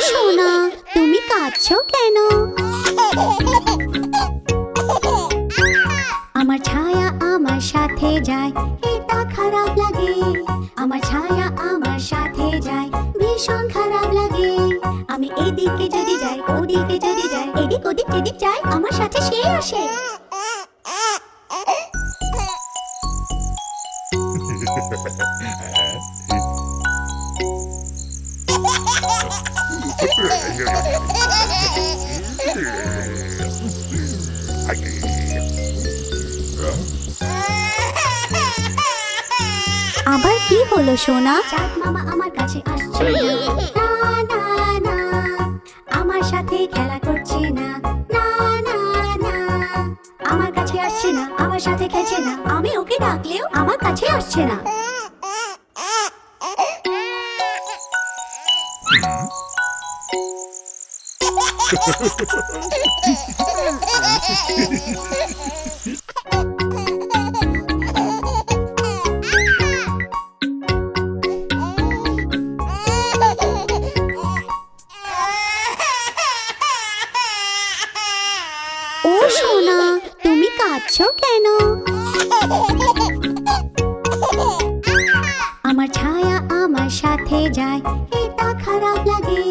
সোনা, তুমি কাঁদছো কেন? আমার ছায়া আমার সাথে যায়, এটা খারাপ লাগে। আমার ছায়া আমার সাথে যায়, ভীষণ খারাপ লাগে। আমি এদিকে যদি যাই, ওদিকে যদি যাই, এদিক ওদিক যেদিক যাই, আমার সাথে সে আসে। আবার কি হলো সোনা? চাঁদ মামা আমার কাছে আসছে না, না না, আমার সাথে খেলা করছে না, না না না, আমার কাছে আসছে না, আমার সাথে খেলছে না। আমি ওকে ডাকলেও আমার কাছে আসছে না। ও সোনা, তুমি কাঁদছো কেন? আমার ছায়া আমার সাথে যায়, এটা খারাপ লাগে।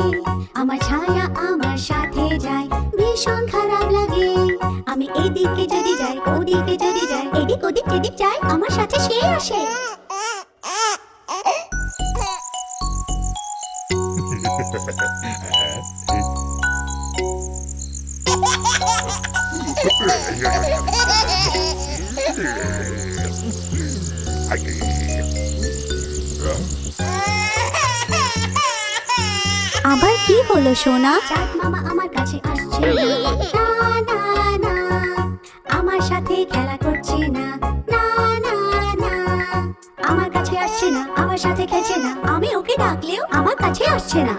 আমার ছায়া আমার সাথে যায়, ভীষণ খারাপ লাগে। আমি এদিকে যদি যাই, ওদিকে যদি যাই, এদিক ওদিক যেদিক যাই, আমার সাথে সে আসে। আবার কি হলো সোনা? চাঁদ মামা আমার কাছে আসছে না, না না, আমার সাথে খেলা করছে না, না না না, আমার কাছে আসছে না, আমার সাথে খেলছে না। আমি ওকে ডাকলেও আমার কাছে আসছে না।